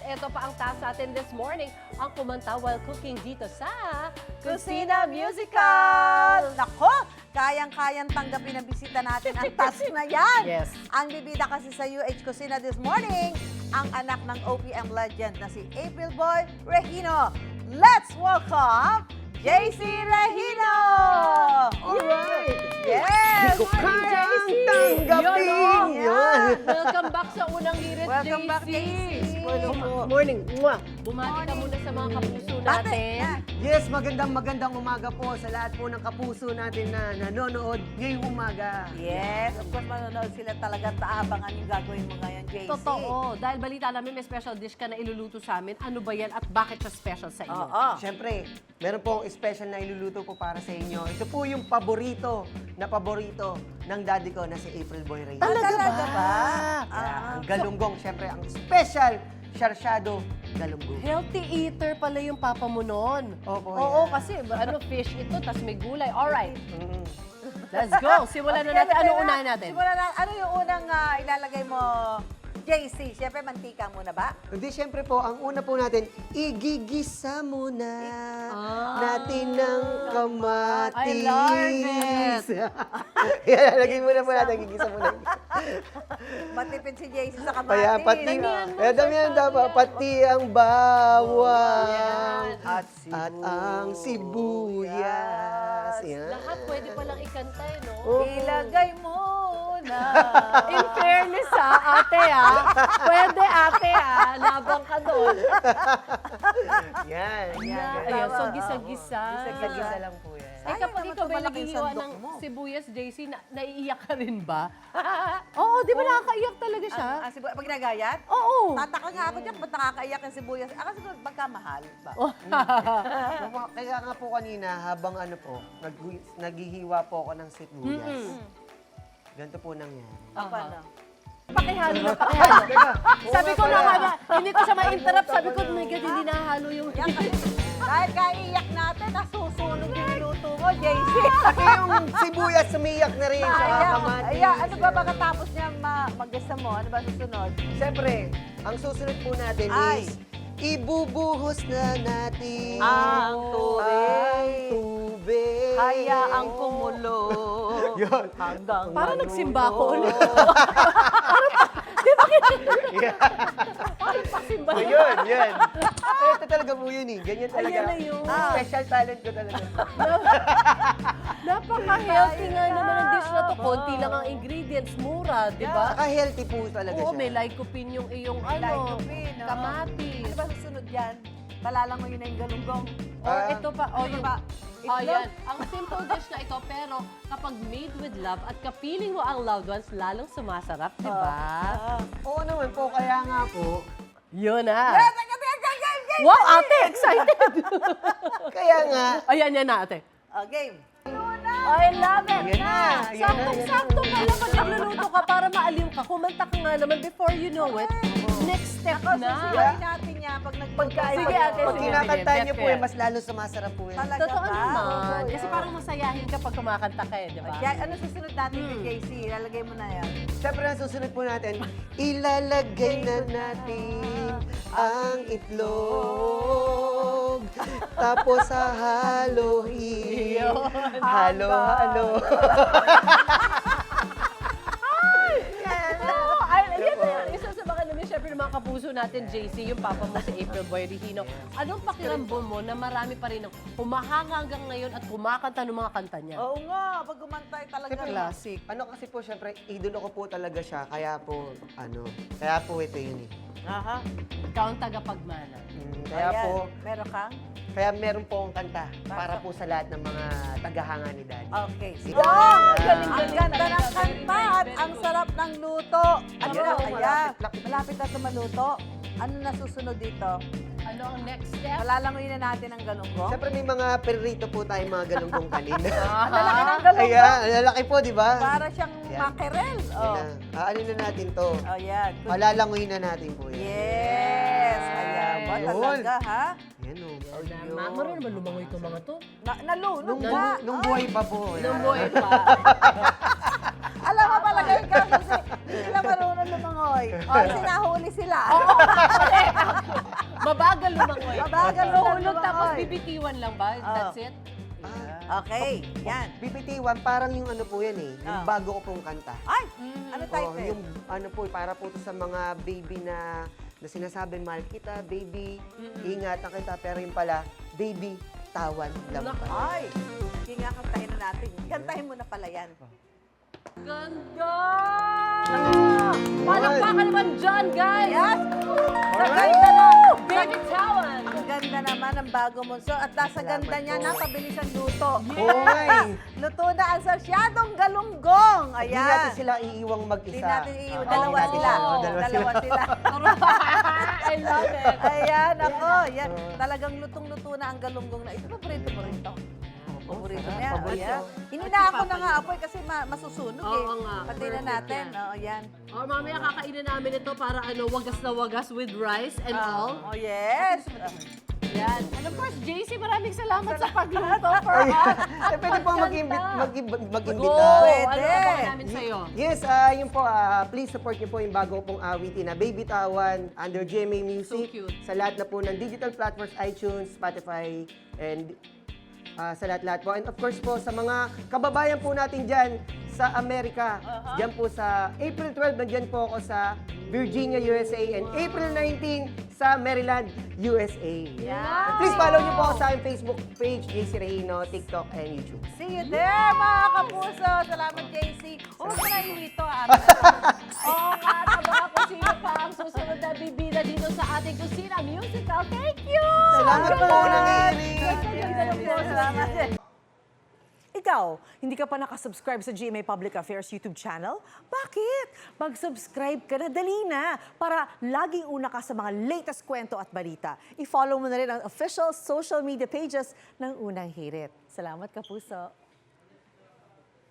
ito pa ang task natin this morning, ang kumanta while cooking dito sa Kusina Musical! Nako, kayang-kayang tanggapin ang bisita natin ang task na yan. Yes. Ang bibida kasi sa UH Kusina this morning, ang anak ng OPM legend na si April Boy Regino. Let's welcome JC Regino! Alright! Yes! Di ko kayang JC. tanggapin! Yun, Yan! Welcome back sa unang hirit, Welcome JC. back, JC. Morning! Mwah! Bumati ka muna sa mga kapuso Bate, natin. yan. Yes, magandang umaga po sa lahat po ng kapuso natin na nanonood ngayong umaga. Yes, of course, manonood sila talaga. Taabangan yung gagawin mo ngayon, JC. Totoo. Dahil balita namin may special dish ka na iluluto sa amin. Ano ba yan at bakit siya special sa iyo? Oo. Siyempre, meron po special na iluluto po para sa inyo. Ito po yung paborito ng daddy ko na si April Boy Reyes. Talaga ba? Ang galunggong, siyempre, ang special sarsyado galunggong. Healthy eater pala yung papa mo noon. Opo, Oo, yan. kasi fish ito, tas may gulay. Alright, Mm. let's go. Simulan na natin. Ano unahin natin? Simulan na. Ano yung unang ilalagay mo, JC? Siyempre, mantika muna ba? Hindi, siyempre po, ang una po natin, igigisa muna natin ng kamatis. I love it. Yan, lagyan muna po natin, igigisa muna. Matipid si JC sa kamatis. Kaya pati, Damihan mo, kaya damihan dapat, pati ang bawang At at ang sibuyas. Yan. Lahat pwede palang ikanta, no? Opo. Ilagay muna. In fairness ate pwede ate labang ka doon. Yan. Ayan, so gisa-gisa. Gisa-gisa lang po yan. Eh kapag ikaw ba naghihiwa ng sibuyas, JC, naiiyak ka rin ba? Oo, di ba nakakaiyak talaga siya? Ang sibuyas, pag ginagayat? Oo. Tataka nga ako dyan, ba't nakakaiyak ang sibuyas? Kasi siguro pagkamahal ba? Kaya nga po kanina, habang naghihiwa po ako ng sibuyas. Ganito po nangyari. Paano? Pakihalo na pakihalo. Sabi ko na nga, hindi ko siya ma-interrupt. Sabi ko, my God, hindi nahalo yung... Yan kasi, dahil kaiyak natin, nasusunog yung luto mo, JC. Kasi yung sibuyas sumiyak na rin sa kamatis. Ayan, ano ba pagkatapos niya mag-gisa mo? Ano ba susunod? Siyempre, ang susunod po natin Ay. is ibubuhos na natin Ang tubig. tubig. Hayaang kumulo. Yun. Hanggang Parang maluto. nagsimba ko ulit. Parang pasimba. So, yun. Ito talaga po yun eh. Ganyan talaga. Ayan na yun. Special talent ko talaga. Napaka-healthy nga naman ang dish na to. Konti lang ang ingredients, mura, di ba? Saka healthy po talaga Oo, siya. may lycopene yung iyong Lycopene, no? kamatis. Ano ba susunod yan? Talalang mo yun na yung galunggong. Or ito pa, Ano yung... ba? Oh, Itlog? yan. Ang simple dish na ito, pero kapag made with love at kapiling mo ang loved ones, lalong sumasarap, di ba? Oo naman po, kaya nga po. Yun na. Yes, game! Wow, ate, excited! Kaya nga. Ayan, yan na, ate. Game. I love it Yan na, yan na, Saktong-sakto pala pag nagluluto ka para maaliw ka. Kumanta ka nga naman before you know it. Next step na. Susubuhin natin yan pag nagpagkain. Sige, ate, Pag sige. kinakanta niyo po Kaya. mas lalo sumasarap po yan. Talaga Totoo ba? naman. Kasi parang masayahin ka pag kumakanta ka eh, di ba? Kaya ano susunod natin kay JC? Ilalagay mo na yan. Siyempre, ang susunod po natin, ilalagay na natin ang itlog. Tapos hahaluin. Halo. Ayan na yun. Isa sa mga namin, syempre ng mga kapuso natin, JC, yung papa mo si April Boy Regino. Anong pakiramdam mo na marami pa rin ang humahanga hanggang ngayon at kumakanta ng mga kanta niya? Oo nga, pag gumantay talaga. Siyempre, Classic. Ano kasi po, siyempre, idolo ko po talaga siya. Kaya po ito yun eh. Aha. Ikaw ang tagapagmana. Kaya Ayan. po, Meron kang? meron po akong kanta para po sa lahat ng mga tagahanga ni Daddy. Okay. Sige. Wow! Ang Galing-galing ganda talaga. ng kanta at ang sarap ng luto. Ano Ayan, na? Ayan. malapit. Malapit na sa maluto. Ano na susunod dito? Ano ang next step? Malalangoyin na natin ang galunggong. Siyempre, may mga perrito po tayong mga galunggong kanina. Ang lalaki ng galunggong. Ayan, lalaki po, di ba? Para siyang Ayan. mackerel. Oh. Aalin na natin to. Oh, yan. Palalanguin na natin po yan. Yes. Ayan. Ba Yun. talaga, ha? Yan o. Marunong naman lumangoy itong mga to. Nalunong ba? Nung buhay pa po. Nung boy pa. Alam mo talaga ikaw kasi hindi sila marunong lumangoy. O, sinahuli sila. Mahuhulog tapos bibitiwan lang ba? That's it? Okay, yan. BBT1, parang yung ano po yan eh. Yung bago ko pong kanta. Ay, ano title? Yung ano po, para po to sa mga baby na sinasabi, mahal kita, baby, ingatan kita. Pero yung pala, baby, tawan lang pala. Ay, sige nga, kantahin na natin. Kantahin mo na pala yan. Ganda! Palakpakan naman dyan, guys! Yes! Sa Alright. ganda na! Bibitawan! Ang ganda naman ng bago mo. So, at sa ganda niya, po. napabilis ang luto. Oo nga eh. Luto na ang sarsyadong galunggong. Hindi Ayan. natin sila iiwang mag-isa. Hindi natin iiwan. Oo, Dalawa hindi sila. natin- Oo, Dalawa sila. I love it! Ayan, ako. Yan. Talagang lutong-luto na ang galunggong na ito. Paborito mo rin ito. Paborito sarap. niya. Paborito. Ayan. Hinina At si ako na Papa nga niya. apoy kasi masusunog Oo eh. nga. Pati na Perfect natin. yan. Oo, yan. Or mamaya kakainin namin ito para wagas na wagas with rice and all. Oh, yes. Yan. And of course, JC, maraming salamat sa pagluto for Ay, us. pwede po Ganda. mag-imbita. Go! Pwede. Ano ba namin sa'yo? Yes, yun po, please support niyo po yung bago pong awitin na Baby Tawan under GMA Music. So cute. Sa lahat na po ng digital platforms, iTunes, Spotify, and sa lahat-lahat po. And of course po, sa mga kababayan po natin dyan sa Amerika, dyan po sa April 12, nandyan po ako sa Virginia, USA, and April 19 sa Maryland, USA. And please follow niyo po ako sa aking Facebook page, JC Regino, TikTok, and YouTube. See you there, mga kapuso. Salamat, JC. Huwag mo na iwito, Oo nga, abangan ko sino pa ang susunod na bibida dito sa ating Kusina Musical. Thank you! Salamat po, Nangiri! Ganda ng boses. Salamat. Ikaw, hindi ka pa nakasubscribe sa GMA Public Affairs YouTube channel? Bakit? Mag-subscribe ka na, dali na, para laging una ka sa mga latest kwento at balita. I-follow mo na rin ang official social media pages ng Unang Hirit. Salamat, Kapuso.